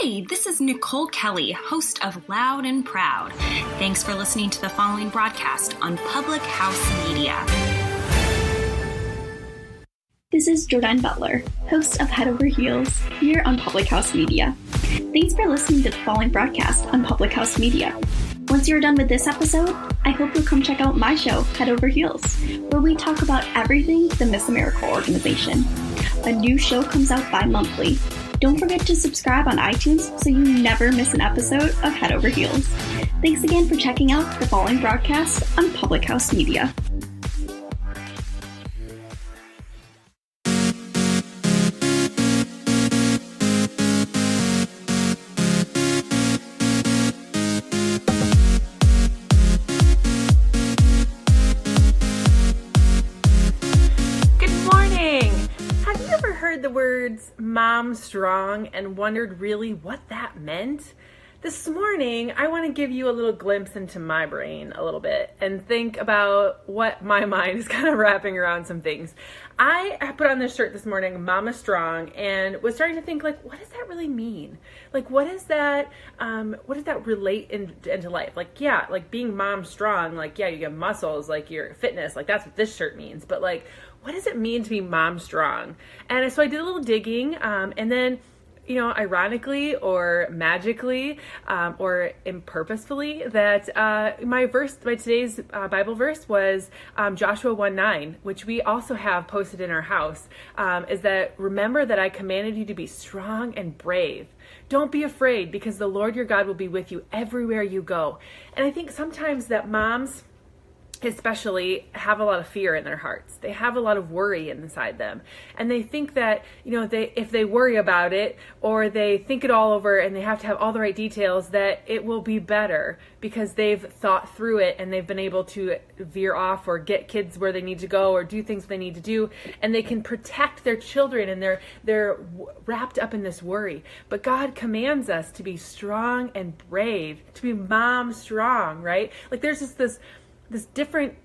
Hey, this is Nicole Kelly, host of Loud and Proud. Thanks for listening to the following broadcast on Public House Media. This is Jordan Butler, host of Head Over Heels here on Public House Media. Thanks for listening to the following broadcast on Public House Media. Once you're done with this episode, I hope you'll come check out my show, Head Over Heels, where we talk about everything the Miss America organization. A new show comes out bi-monthly. Don't forget to subscribe on iTunes so you never miss an episode of Head Over Heels. Thanks again for checking out the following broadcast on Public House Media. The words mom strong and wondered really what that meant? This morning, I want to give you a little glimpse into my brain a little bit and think about what my mind is kind of wrapping around some things. I put on this shirt this morning, Mama Strong, and was starting to think, like, what does that really mean? Like, what does that relate into life? Like, yeah, like being mom strong, like, yeah, you get muscles, like your fitness, like that's what this shirt means. But like, what does it mean to be mom strong? And so I did a little digging, and then, you know, ironically or magically or impurposefully, that my today's Bible verse was Joshua 1:9, which we also have posted in our house, is that remember that I commanded you to be strong and brave. Don't be afraid, because the Lord your God will be with you everywhere you go. And I think sometimes that moms especially have a lot of fear in their hearts. They have a lot of worry inside them. And they think that, you know, if they worry about it or they think it all over and they have to have all the right details, that it will be better because they've thought through it and they've been able to veer off or get kids where they need to go or do things they need to do. And they can protect their children, and they're wrapped up in this worry. But God commands us to be strong and brave, to be mom strong, right? Like there's just this different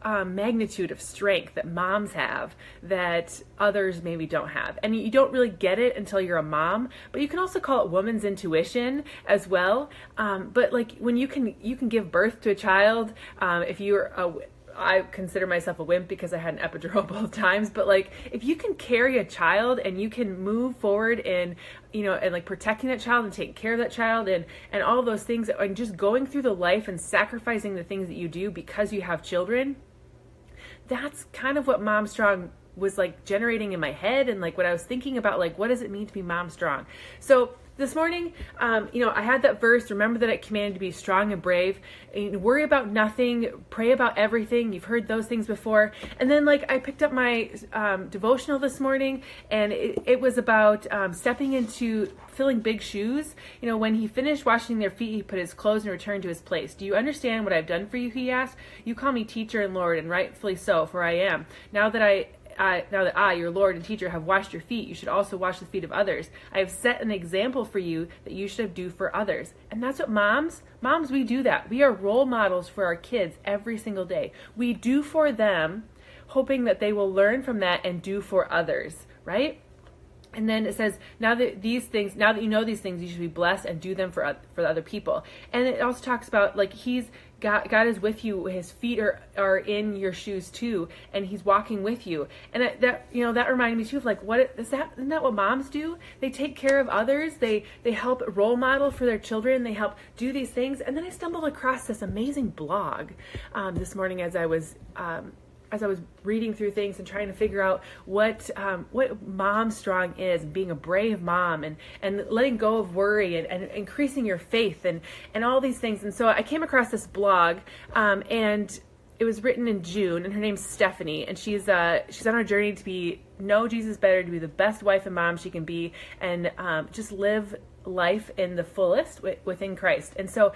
magnitude of strength that moms have that others maybe don't have. And you don't really get it until you're a mom, but you can also call it woman's intuition as well. But like when you can give birth to a child, I consider myself a wimp because I had an epidural both times, but like if you can carry a child and you can move forward in, you know, and like protecting that child and taking care of that child and all those things, and just going through the life and sacrificing the things that you do because you have children, that's kind of what Mom Strong was like generating in my head, and like what I was thinking about, like what does it mean to be mom strong? So this morning, you know, I had that verse, remember that I commanded to be strong and brave, and worry about nothing, pray about everything. You've heard those things before. And then like I picked up my devotional this morning, and it was about stepping into filling big shoes. You know, when he finished washing their feet, he put his clothes and returned to his place. Do you understand what I've done for you? He asked. You call me teacher and Lord, and rightfully so, for I am. Now that I, your Lord and teacher, have washed your feet, you should also wash the feet of others. I have set an example for you that you should do for others. And that's what moms, we do that. We are role models for our kids every single day. We do for them, hoping that they will learn from that and do for others, right? And then it says, now that you know these things, you should be blessed and do them for the other people. And it also talks about like God is with you. His feet are in your shoes too, and he's walking with you. And that reminded me too of like, isn't that what moms do? They take care of others. They help role model for their children. They help do these things. And then I stumbled across this amazing blog this morning as I was reading through things and trying to figure out what mom strong is, being a brave mom and letting go of worry and increasing your faith and all these things. And so I came across this blog, and it was written in June, and her name's Stephanie, and she's on her journey to know Jesus better, to be the best wife and mom she can be, and just live life in the fullest within Christ. And so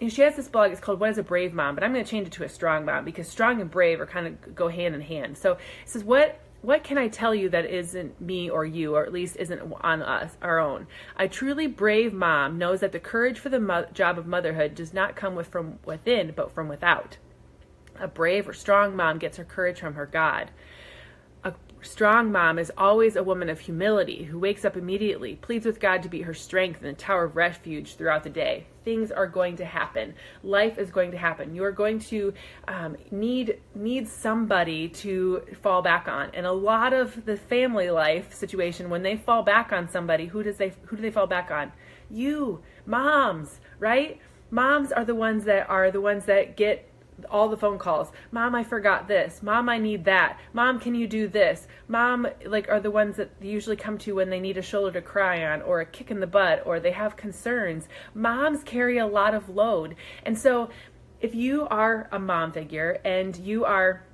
she has this blog. It's called What is a Brave Mom? But I'm going to change it to a strong mom, because strong and brave are kind of go hand in hand. So it says, what can I tell you that isn't me or you, or at least isn't on us, our own? A truly brave mom knows that the courage for the job of motherhood does not come from within, but from without. A brave or strong mom gets her courage from her God. strong mom is always a woman of humility who wakes up immediately, pleads with God to be her strength and a tower of refuge throughout the day. Things are going to happen. Life is going to happen. You are going to need somebody to fall back on. And a lot of the family life situation, when they fall back on somebody, who do they fall back on? You, moms, right? Moms are the ones that get all the phone calls. Mom, I forgot this. Mom, I need that. Mom, can you do this? Mom, are the ones that they usually come to when they need a shoulder to cry on, or a kick in the butt, or they have concerns. Moms carry a lot of load. And so if you are a mom figure and you are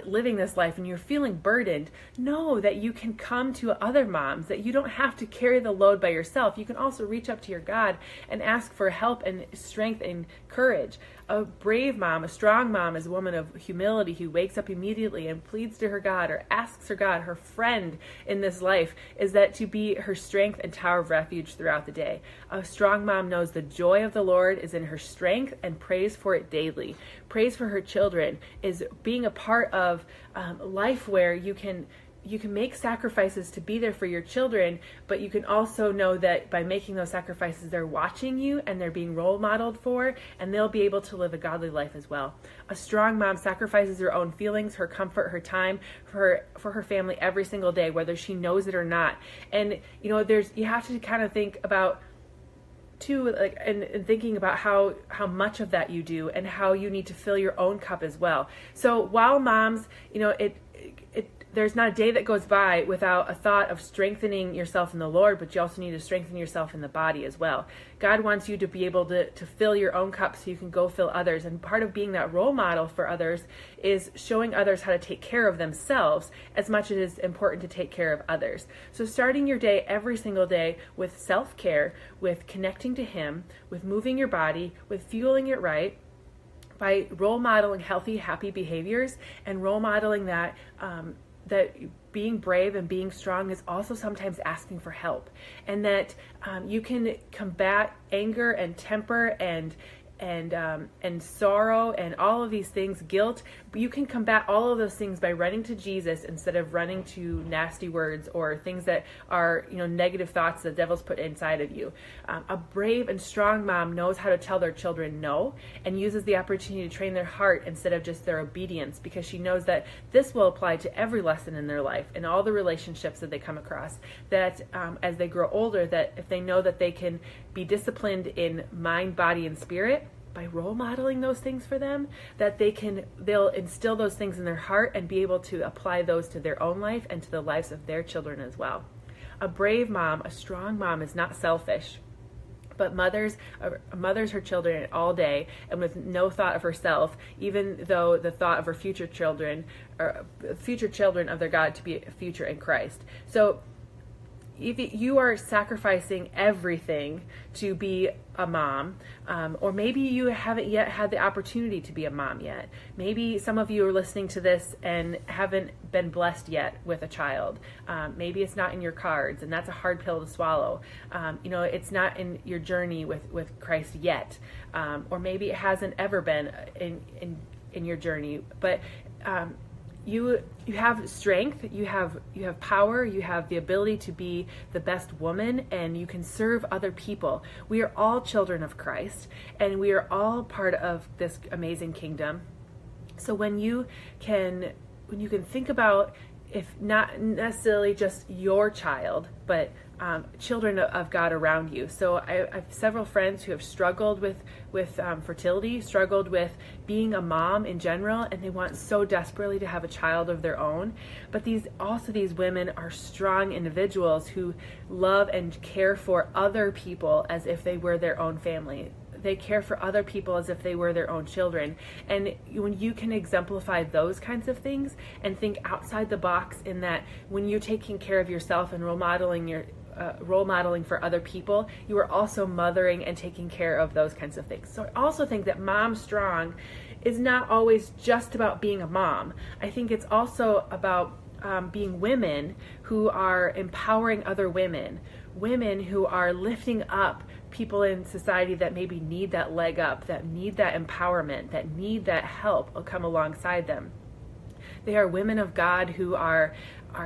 living this life and you're feeling burdened, know that you can come to other moms, that you don't have to carry the load by yourself. You can also reach up to your God and ask for help and strength and courage. A brave mom, a strong mom, is a woman of humility who wakes up immediately and pleads to her God, or asks her God. Her friend in this life is that to be her strength and tower of refuge throughout the day. A strong mom knows the joy of the Lord is in her strength and prays for it daily. Prays for her children is being a part of life where you can make sacrifices to be there for your children, but you can also know that by making those sacrifices, they're watching you and they're being role modeled for, and they'll be able to live a godly life as well. A strong mom sacrifices her own feelings, her comfort, her time for her family every single day, whether she knows it or not. And you have to kind of think about too, and thinking about how much of that you do and how you need to fill your own cup as well. So while moms, there's not a day that goes by without a thought of strengthening yourself in the Lord, but you also need to strengthen yourself in the body as well. God wants you to be able to fill your own cup so you can go fill others. And part of being that role model for others is showing others how to take care of themselves as much as it is important to take care of others. So starting your day every single day with self-care, with connecting to Him, with moving your body, with fueling it right, by role modeling healthy, happy behaviors, and role modeling that being brave and being strong is also sometimes asking for help, and that you can combat anger and temper and sorrow and all of these things, guilt. But you can combat all of those things by running to Jesus instead of running to nasty words or things that are negative thoughts the devil's put inside of you. A brave and strong mom knows how to tell their children no, and uses the opportunity to train their heart instead of just their obedience, because she knows that this will apply to every lesson in their life and all the relationships that they come across. That as they grow older, that if they know that they can be disciplined in mind, body, and spirit, by role modeling those things for them, that they'll instill those things in their heart and be able to apply those to their own life and to the lives of their children as well. A brave mom, a strong mom, is not selfish, but mothers her children all day and with no thought of herself, even though the thought of her future children of their God to be a future in Christ. So if you are sacrificing everything to be a mom, or maybe you haven't yet had the opportunity to be a mom yet. Maybe some of you are listening to this and haven't been blessed yet with a child. Maybe it's not in your cards, and that's a hard pill to swallow. It's not in your journey with Christ yet, or maybe it hasn't ever been in your journey. But you have strength, you have power, you have the ability to be the best woman, and you can serve other people. We are all children of Christ, and we are all part of this amazing kingdom. So when you can think about, if not necessarily just your child, but children of God around you. So I have several friends who have struggled with fertility, struggled with being a mom in general, and they want so desperately to have a child of their own. But these women are strong individuals who love and care for other people as if they were their own family. They care for other people as if they were their own children. And when you can exemplify those kinds of things and think outside the box, in that when you're taking care of yourself and role modeling for other people, you are also mothering and taking care of those kinds of things. So I also think that Mom Strong is not always just about being a mom. I think it's also about being women who are empowering other women who are lifting up people in society that maybe need that leg up, that need that empowerment, that need that help will come alongside them. They are women of God who are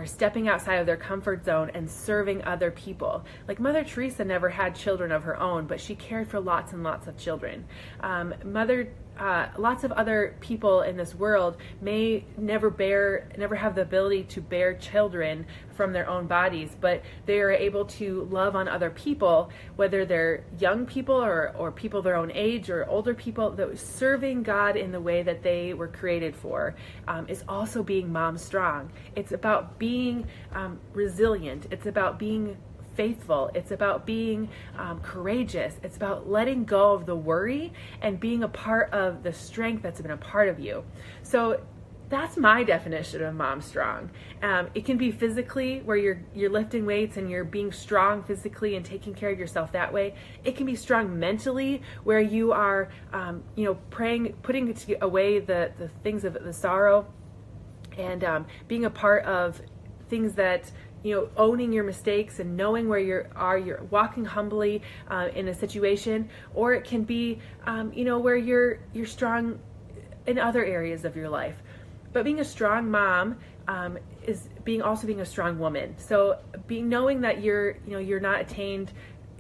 stepping outside of their comfort zone and serving other people. Like Mother Teresa never had children of her own, but she cared for lots and lots of children. Lots of other people in this world may never have the ability to bear children from their own bodies, but they are able to love on other people, whether they're young people or people their own age or older people. That serving God in the way that they were created for is also being mom strong. It's about being resilient. It's about being faithful. It's about being courageous. It's about letting go of the worry and being a part of the strength that's been a part of you. So that's my definition of mom strong. It can be physically, where you're lifting weights and you're being strong physically and taking care of yourself that way. It can be strong mentally, where you are, praying, putting away the things of the sorrow, and being a part of things that, owning your mistakes and knowing where you're walking humbly in a situation. Or it can be, where you're strong in other areas of your life. But being a strong mom is being a strong woman. So knowing that you're not attained.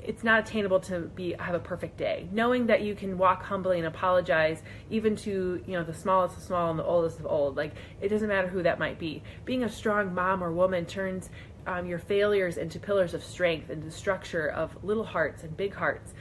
It's not attainable to have a perfect day. Knowing that you can walk humbly and apologize, even to the smallest of small and the oldest of old. Like, it doesn't matter who that might be. Being a strong mom or woman turns your failures into pillars of strength and the structure of little hearts and big hearts.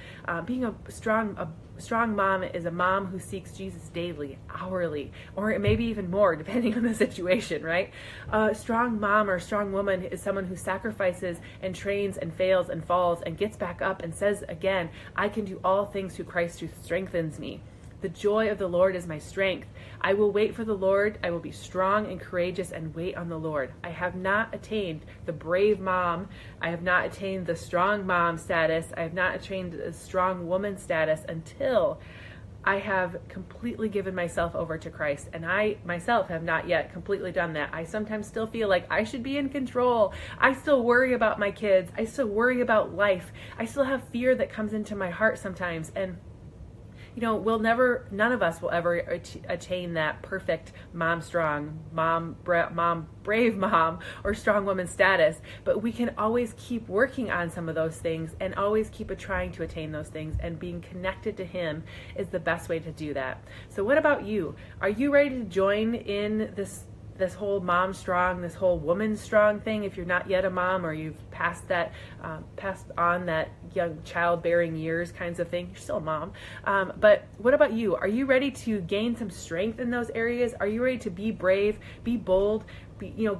Being a strong mom is a mom who seeks Jesus daily, hourly, or maybe even more, depending on the situation, right? A strong mom or a strong woman is someone who sacrifices and trains and fails and falls and gets back up and says again, I can do all things through Christ who strengthens me. The joy of the Lord is my strength. I will wait for the Lord. I will be strong and courageous and wait on the Lord. I have not attained the brave mom. I have not attained the strong mom status. I have not attained the strong woman status until I have completely given myself over to Christ. And I myself have not yet completely done that. I sometimes still feel like I should be in control. I still worry about my kids. I still worry about life. I still have fear that comes into my heart sometimes. And none of us will ever attain that perfect mom strong, brave mom, or strong woman status. But we can always keep working on some of those things and always keep trying to attain those things, and being connected to Him is the best way to do that. So what about you? Are you ready to join in this whole mom strong, this whole woman strong thing? If you're not yet a mom, or you've passed on that young childbearing years kinds of thing, you're still a mom. But what about you? Are you ready to gain some strength in those areas? Are you ready to be brave, be bold,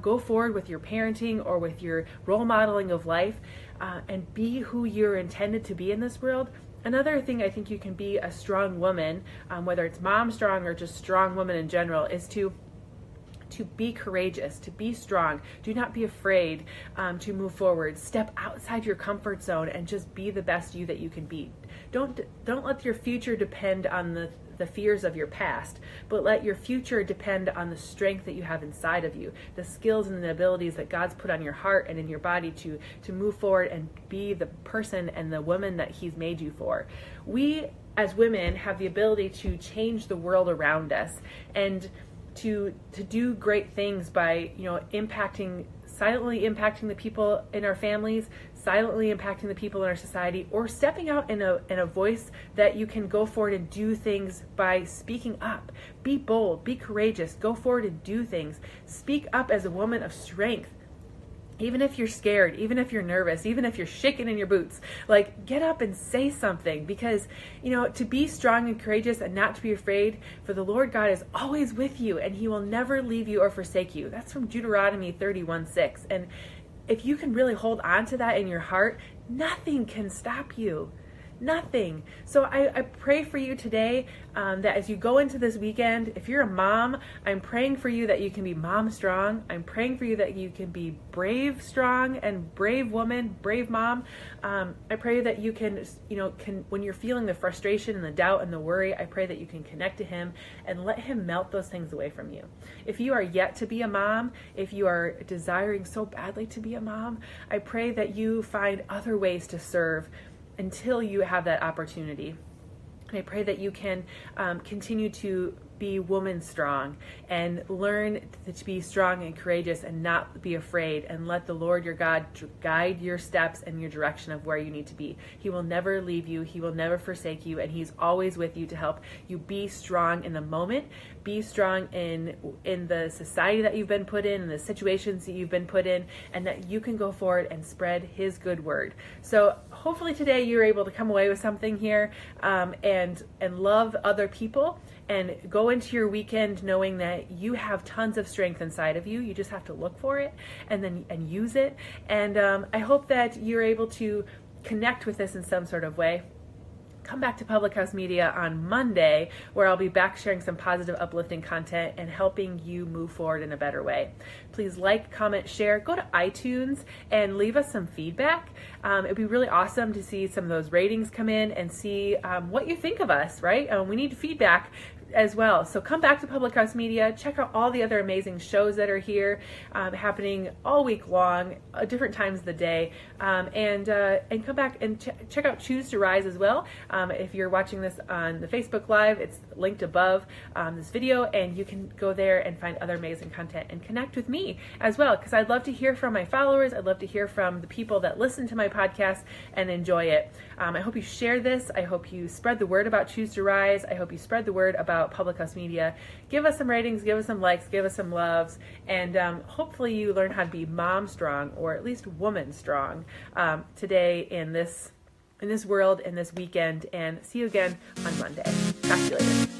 go forward with your parenting or with your role modeling of life, and be who you're intended to be in this world? Another thing I think you can be a strong woman, whether it's mom strong or just strong woman in general, is to be courageous, to be strong. Do not be afraid to move forward. Step outside your comfort zone and just be the best you that you can be. Don't let your future depend on the fears of your past, but let your future depend on the strength that you have inside of you, the skills and the abilities that God's put on your heart and in your body to move forward and be the person and the woman that He's made you for. We, as women, have the ability to change the world around us, and to do great things by silently impacting the people in our families, silently impacting the people in our society, or stepping out in a voice that you can go forward and do things by speaking up. Be bold, be courageous, go forward and do things. Speak up as a woman of strength. Even if you're scared, even if you're nervous, even if you're shaking in your boots, get up and say something, because, to be strong and courageous and not to be afraid, for the Lord God is always with you and He will never leave you or forsake you. That's from Deuteronomy 31:6. And if you can really hold on to that in your heart, nothing can stop you. Nothing. So I pray for you today that as you go into this weekend, if you're a mom, I'm praying for you that you can be mom strong. I'm praying for you that you can be brave strong and brave woman, brave mom. I pray that you can when you're feeling the frustration and the doubt and the worry, I pray that you can connect to Him and let Him melt those things away from you. If you are yet to be a mom, if you are desiring so badly to be a mom, I pray that you find other ways to serve until you have that opportunity. And I pray that you can continue to be woman strong and learn to be strong and courageous and not be afraid, and let the Lord your God guide your steps and your direction of where you need to be. He will never leave you. He will never forsake you, and he's always with you to help you be strong in the moment, be strong in the society that you've been put in, the situations that you've been put in, and that you can go forward and spread his good word. So hopefully today you're able to come away with something here, and love other people, and go into your weekend knowing that you have tons of strength inside of you. You just have to look for it and use it. And I hope that you're able to connect with this in some sort of way. Come back to Public House Media on Monday, where I'll be back sharing some positive, uplifting content and helping you move forward in a better way. Please like, comment, share. Go to iTunes and leave us some feedback. It'd be really awesome to see some of those ratings come in and see what you think of us, right? We need feedback as well. So come back to Public House Media, check out all the other amazing shows that are here, happening all week long, different times of the day, and come back and check out Choose to Rise as well. If you're watching this on the Facebook Live, it's linked above this video, and you can go there and find other amazing content and connect with me as well, because I'd love to hear from my followers. I'd love to hear from the people that listen to my podcast and enjoy it. I hope you share this. I hope you spread the word about Choose to Rise. I hope you spread the word about Public House Media. Give us some ratings, give us some likes, give us some loves, and hopefully you learn how to be mom strong, or at least woman strong, today in this world, in this weekend, and see you again on Monday. Talk to you later.